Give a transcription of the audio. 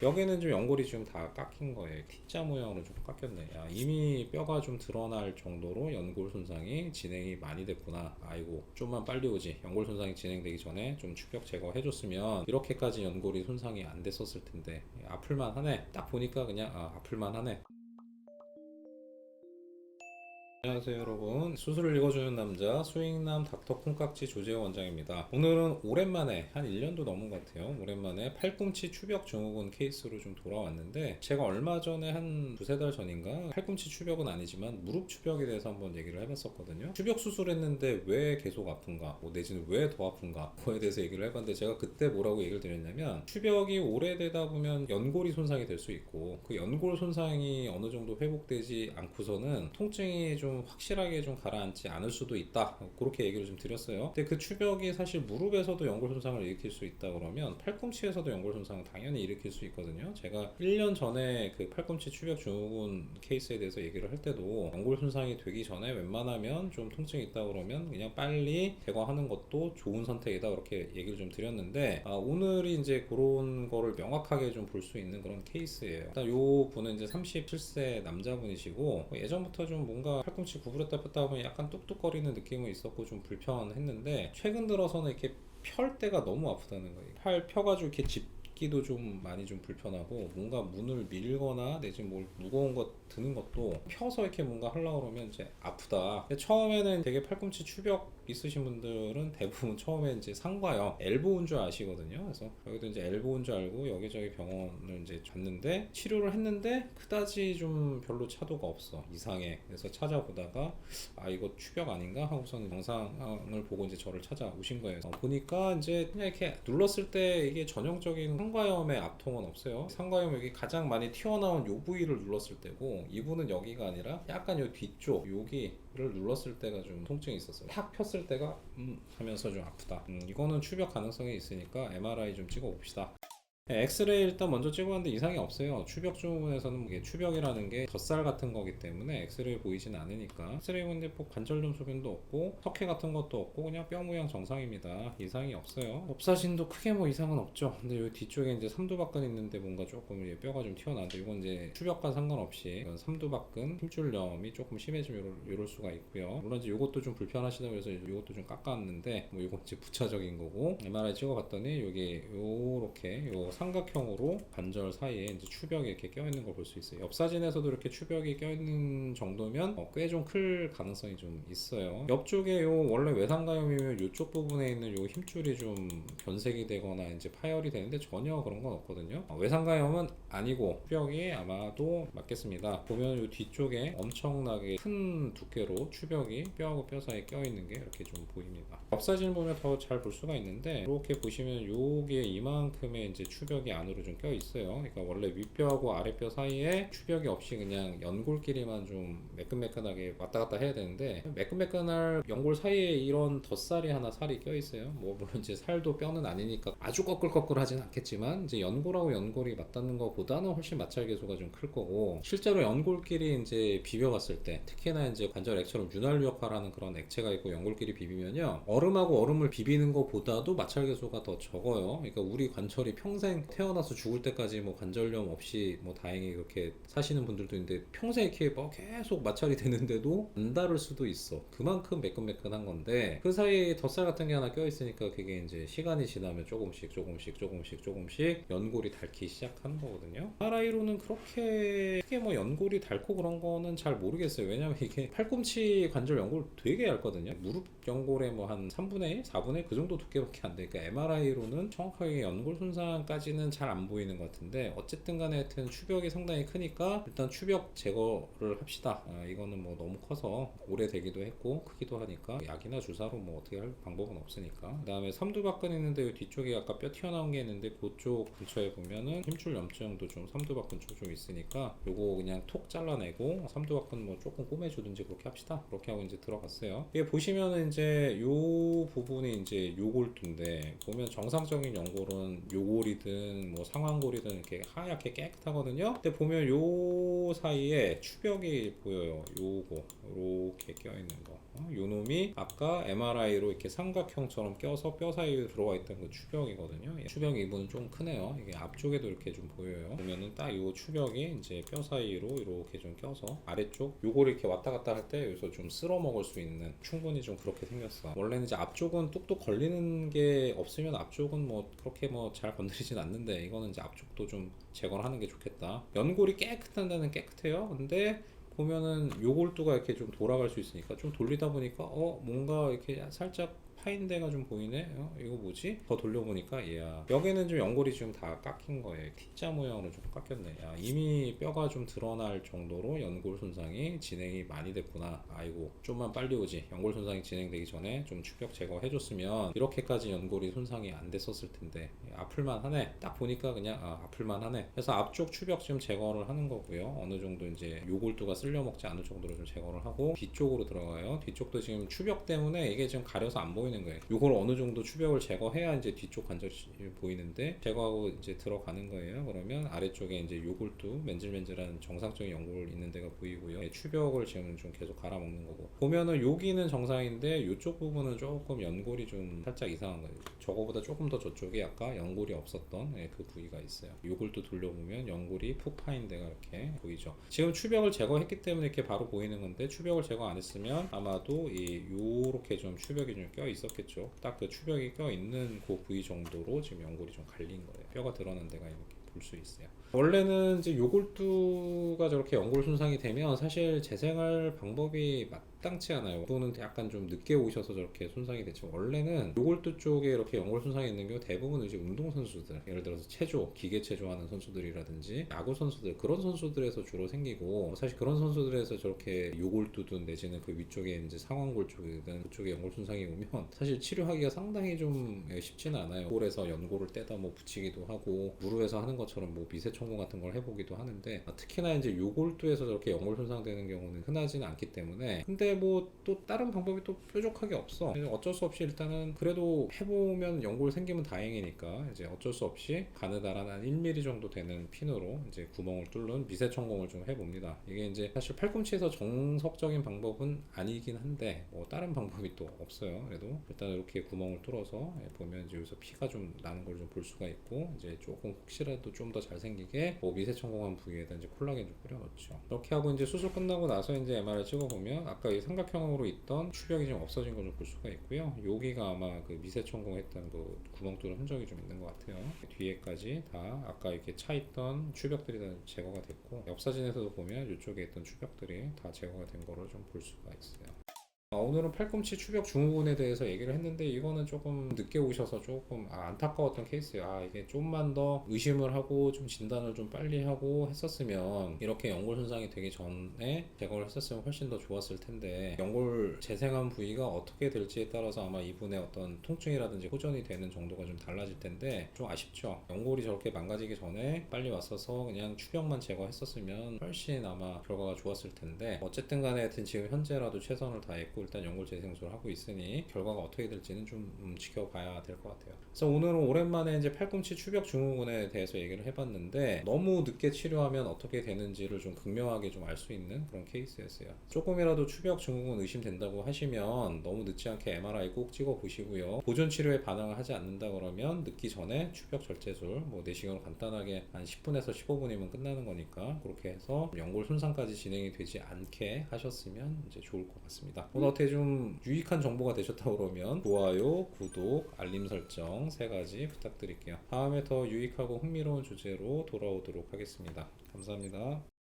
여기는 좀 연골이 좀 다 깎인 거예요. T자 모양으로 좀 깎였네. 야, 이미 뼈가 좀 드러날 정도로 연골 손상이 진행이 많이 됐구나. 아이고, 좀만 빨리 오지. 연골 손상이 진행되기 전에 좀 추격 제거해줬으면 이렇게까지 연골이 손상이 안 됐었을 텐데. 아플만 하네. 딱 보니까 그냥 아플만 하네. 안녕하세요 여러분, 수술을 읽어주는 남자 수익남 닥터 콩깍지 조재호 원장입니다. 오늘은 오랜만에 한 1년도 넘은 것 같아요. 오랜만에 팔꿈치 추벽 증후군 케이스로 좀 돌아왔는데, 제가 얼마 전에 한 두세 달 전인가 팔꿈치 추벽은 아니지만 무릎 추벽에 대해서 한번 얘기를 해봤었거든요. 추벽 수술했는데 왜 계속 아픈가, 내지는 왜 더 아픈가, 그거에 대해서 얘기를 해봤는데, 제가 그때 뭐라고 얘기를 드렸냐면, 추벽이 오래되다 보면 연골이 손상이 될 수 있고, 그 연골 손상이 어느 정도 회복되지 않고서는 통증이 좀 확실하게 좀 가라앉지 않을 수도 있다, 그렇게 얘기를 좀 드렸어요. 근데 그 추벽이 사실 무릎에서도 연골 손상을 일으킬 수 있다 그러면 팔꿈치에서도 연골 손상을 당연히 일으킬 수 있거든요. 제가 1년 전에 그 팔꿈치 추벽 증후군 케이스에 대해서 얘기를 할 때도, 연골 손상이 되기 전에 웬만하면 좀 통증이 있다 그러면 그냥 빨리 제거하는 것도 좋은 선택이다, 그렇게 얘기를 좀 드렸는데, 오늘이 이제 그런 거를 명확하게 좀 볼 수 있는 그런 케이스예요. 일단 요 분은 이제 37세 남자분이시고, 예전부터 좀 뭔가 팔꿈치 구부렸다 폈다 하면 약간 뚝뚝거리는 느낌은 있었고 좀 불편했는데, 최근 들어서는 이렇게 펼 때가 너무 아프다는 거예요. 팔 펴가지고 이렇게 짚기도 좀 많이 좀 불편하고, 뭔가 문을 밀거나 내지는 뭘 무거운 것 드는 것도 펴서 이렇게 뭔가 하려고 그러면 이제 아프다. 근데 처음에는 되게 팔꿈치 추벽 있으신 분들은 대부분 처음에 이제 상과염, 엘보인 줄 아시거든요. 그래서 여기도 이제 엘보인 줄 알고 여기저기 병원을 이제 갔는데, 치료를 했는데 그다지 좀 별로 차도가 없어, 이상해. 그래서 찾아보다가 이거 추벽 아닌가 하고서는 영상을 보고 이제 저를 찾아오신 거예요. 보니까 이제 그냥 이렇게 눌렀을 때 이게 전형적인 상과염의 압통은 없어요. 상과염 여기 가장 많이 튀어나온 요 부위를 눌렀을 때고, 이분은 여기가 아니라 약간 요 뒤쪽 여기를 눌렀을 때가 좀 통증이 있었어요. 탁 폈을 때가 하면서 좀 아프다. 이거는 추벽 가능성이 있으니까 MRI 좀 찍어 봅시다. 엑스레이 일단 먼저 찍어봤는데 이상이 없어요. 추벽 증후군에서는 이게 추벽이라는 게 덧살 같은 거기 때문에 엑스레이 보이진 않으니까. 엑스레이 보는데 뭐 관절염 소견도 없고 석회 같은 것도 없고 그냥 뼈 모양 정상입니다. 이상이 없어요. 업사진도 크게 뭐 이상은 없죠. 근데 이 뒤쪽에 이제 삼두박근 있는데 뭔가 조금 뼈가 좀 튀어나왔는데, 이건 이제 추벽과 상관없이 이건 삼두박근 힘줄염이 조금 심해지면 이럴 수가 있고요. 물론 이제 이것도 좀 불편하시다고 해서 이것도 좀 깎았는데, 뭐 이건 이제 부차적인 거고, MRI 찍어봤더니 여기 요렇게 삼각형으로 관절 사이에 이제 추벽이 이렇게 껴있는 걸 볼 수 있어요. 옆 사진에서도 이렇게 추벽이 껴있는 정도면 꽤 좀 클 가능성이 좀 있어요. 옆쪽에 원래 외상가염이면 이쪽 부분에 있는 힘줄이 좀 변색이 되거나 이제 파열이 되는데 전혀 그런 건 없거든요. 외상가염은 아니고 추벽이 아마도 맞겠습니다. 보면 이 뒤쪽에 엄청나게 큰 두께로 추벽이 뼈하고 뼈 사이에 껴있는 게 이렇게 좀 보입니다. 옆 사진 보면 더 잘 볼 수가 있는데, 이렇게 보시면 요게 이만큼의 이제 추벽이 안으로 좀 껴 있어요. 그러니까 원래 윗뼈하고 아랫뼈 사이에 추벽이 없이 그냥 연골끼리만 좀 매끈매끈하게 왔다 갔다 해야 되는데, 매끈매끈할 연골 사이에 이런 덧살이 하나 살이 껴 있어요. 뭐 물론 이제 살도 뼈는 아니니까 아주 꺼끌꺼끌하진 않겠지만, 이제 연골하고 연골이 맞닿는 것보다는 훨씬 마찰 계수가 좀 클 거고, 실제로 연골끼리 이제 비벼봤을 때, 특히나 이제 관절 액처럼 윤활유 역할을 하는 그런 액체가 있고 연골끼리 비비면요, 얼음하고 얼음을 비비는 것보다도 마찰 계수가 더 적어요. 그러니까 우리 관절이 평생 태어나서 죽을 때까지 뭐 관절염 없이 뭐 다행히 그렇게 사시는 분들도 있는데, 평생 이렇게 뭐 계속 마찰이 되는데도 안 닳을 수도 있어. 그만큼 매끈매끈한 건데, 그 사이에 덧살 같은 게 하나 껴있으니까 그게 이제 시간이 지나면 조금씩 연골이 닳기 시작하는 거거든요. MRI로는 그렇게 크게 뭐 연골이 닳고 그런 거는 잘 모르겠어요. 왜냐면 이게 팔꿈치 관절 연골 되게 얇거든요. 무릎 연골의 뭐 한 3분의 1, 4분의 1 그 정도 두께밖에 안 되니까 MRI로는 정확하게 연골 손상까지는 잘 안 보이는 것 같은데, 어쨌든 간에 하여튼 추벽이 상당히 크니까 일단 추벽 제거를 합시다. 이거는 뭐 너무 커서 오래되기도 했고 크기도 하니까 약이나 주사로 뭐 어떻게 할 방법은 없으니까. 그 다음에 삼두박근 있는데 이 뒤쪽에 아까 뼈 튀어나온 게 있는데, 그쪽 근처에 보면은 힘줄 염증도 좀 삼두박근 쪽 좀 있으니까 요거 그냥 톡 잘라내고 삼두박근 뭐 조금 꼬매주든지 그렇게 합시다. 그렇게 하고 이제 들어갔어요. 이게 보시면은 이제 요 부분이 이제 요골두인데, 보면 정상적인 연골은 요골이든 연골이든 뭐 상완골이든 이렇게 하얗게 깨끗하거든요. 근데 보면 요 사이에 추벽이 보여요. 요거 이렇게 껴있는 거. 요 놈이 아까 MRI로 이렇게 삼각형처럼 껴서 뼈 사이에 들어와 있던 그 추벽이거든요. 추벽 이분은 좀 크네요. 이게 앞쪽에도 이렇게 좀 보여요. 보면은 딱 요 추벽이 이제 뼈 사이로 이렇게 좀 껴서 아래쪽 요거를 이렇게 왔다 갔다 할 때 여기서 좀 쓸어 먹을 수 있는, 충분히 좀 그렇게 생겼어. 원래는 이제 앞쪽은 뚝뚝 걸리는 게 없으면 앞쪽은 뭐 그렇게 뭐 잘 건드리진 않는데, 이거는 이제 앞쪽도 좀 제거를 하는 게 좋겠다. 연골이 깨끗한 데는 깨끗해요. 근데 보면은 요골두가 이렇게 좀 돌아갈 수 있으니까 좀 돌리다 보니까 뭔가 이렇게 살짝 파인 데가 좀 보이네. 이거 뭐지? 더 돌려보니까 얘야, 여기는 좀 연골이 지금 다 깎인 거예요. T자 모양으로 좀 깎였네. 야, 이미 뼈가 좀 드러날 정도로 연골 손상이 진행이 많이 됐구나. 아이고, 좀만 빨리 오지. 연골 손상이 진행되기 전에 좀 추벽 제거해 줬으면 이렇게까지 연골이 손상이 안 됐었을 텐데. 아플만 하네. 딱 보니까 그냥 아플만 하네. 그래서 앞쪽 추벽 지금 제거를 하는 거고요. 어느 정도 이제 요골두가 쓸려 먹지 않을 정도로 좀 제거를 하고 뒤쪽으로 들어가요. 뒤쪽도 지금 추벽 때문에 이게 지금 가려서 안 보이는 거예요. 요걸 어느 정도 추벽을 제거해야 이제 뒤쪽 관절이 보이는데, 제거하고 이제 들어가는 거예요. 그러면 아래쪽에 이제 요골두 맨질맨질한 정상적인 연골 있는 데가 보이고요. 추벽을 지금 좀 계속 갈아먹는 거고, 보면은 여기는 정상인데 요쪽 부분은 조금 연골이 좀 살짝 이상한 거예요. 저거보다 조금 더 저쪽에 아까 연골이 없었던 그 부위가 있어요. 요골도 돌려보면 연골이 푹 파인 데가 이렇게 보이죠. 지금 추벽을 제거했기 때문에 이렇게 바로 보이는 건데, 추벽을 제거 안 했으면 아마도 요렇게 좀 추벽이 좀 껴 있었겠죠. 딱 그 추벽이 껴 있는 그 부위 정도로 지금 연골이 좀 갈린 거예요. 뼈가 드러난 데가 이렇게 볼 수 있어요. 원래는 이제 요골두가 저렇게 연골 손상이 되면 사실 재생할 방법이 마땅치 않아요. 또는 약간 좀 늦게 오셔서 저렇게 손상이 됐죠. 원래는 요골두 쪽에 이렇게 연골 손상이 있는 경우 대부분 이제 운동선수들, 예를 들어서 체조, 기계 체조하는 선수들이라든지 야구 선수들, 그런 선수들에서 주로 생기고, 사실 그런 선수들에서 저렇게 요골두든 내지는 그 위쪽에 이제 상완골 쪽이든 그쪽에 연골 손상이 오면 사실 치료하기가 상당히 좀 쉽지는 않아요. 골에서 연골을 떼다 뭐 붙이기도 하고, 무릎에서 하는 것처럼 뭐 미세 첨공 같은 걸 해보기도 하는데, 특히나 이제 요골두에서 저렇게 연골 손상되는 경우는 흔하지는 않기 때문에. 근데 뭐 또 다른 방법이 또 뾰족하게 없어. 어쩔 수 없이 일단은 그래도 해보면 연골 생기면 다행이니까 이제 어쩔 수 없이 가느다란 한 1mm 정도 되는 핀으로 이제 구멍을 뚫는 미세 첨공을 좀 해봅니다. 이게 이제 사실 팔꿈치에서 정석적인 방법은 아니긴 한데 뭐 다른 방법이 또 없어요. 그래도 일단 이렇게 구멍을 뚫어서 보면 이제 여기서 피가 좀 나는 걸 좀 볼 수가 있고, 이제 조금 혹시라도 좀 더 잘생기게 뭐 미세 첨공한 부위에다 이제 콜라겐 좀 뿌려놓죠. 이렇게 하고 이제 수술 끝나고 나서 이제 MRI 찍어보면 아까 이 삼각형으로 있던 추벽이 좀 없어진 걸 좀 볼 수가 있고요. 여기가 아마 그 미세 첨공했던 그 구멍 뚫은 흔적이 좀 있는 것 같아요. 뒤에까지 다 아까 이렇게 차 있던 추벽들이 다 제거가 됐고, 옆 사진에서도 보면 이쪽에 있던 추벽들이 다 제거가 된 거를 좀 볼 수가 있어요. 오늘은 팔꿈치 추벽 증후군에 대해서 얘기를 했는데, 이거는 조금 늦게 오셔서 조금 안타까웠던 케이스예요. 이게 좀만 더 의심을 하고 좀 진단을 좀 빨리 하고 했었으면, 이렇게 연골 손상이 되기 전에 제거를 했었으면 훨씬 더 좋았을 텐데, 연골 재생한 부위가 어떻게 될지에 따라서 아마 이분의 어떤 통증이라든지 호전이 되는 정도가 좀 달라질 텐데 좀 아쉽죠. 연골이 저렇게 망가지기 전에 빨리 왔어서 그냥 추벽만 제거했었으면 훨씬 아마 결과가 좋았을 텐데, 어쨌든 간에 하여튼 지금 현재라도 최선을 다했고 일단 연골 재생술을 하고 있으니 결과가 어떻게 될지는 좀 지켜봐야 될 것 같아요. 그래서 오늘은 오랜만에 이제 팔꿈치 추벽 증후군에 대해서 얘기를 해봤는데, 너무 늦게 치료하면 어떻게 되는지를 좀 극명하게 좀 알 수 있는 그런 케이스였어요. 조금이라도 추벽 증후군 의심된다고 하시면 너무 늦지 않게 MRI 꼭 찍어 보시고요. 보존 치료에 반응을 하지 않는다 그러면 늦기 전에 추벽 절제술 뭐 내시경으로 간단하게 한 10분에서 15분이면 끝나는 거니까 그렇게 해서 연골 손상까지 진행이 되지 않게 하셨으면 이제 좋을 것 같습니다. 오늘 어떻게 좀 유익한 정보가 되셨다 그러면 좋아요, 구독, 알림 설정 3가지 부탁드릴게요. 다음에 더 유익하고 흥미로운 주제로 돌아오도록 하겠습니다. 감사합니다.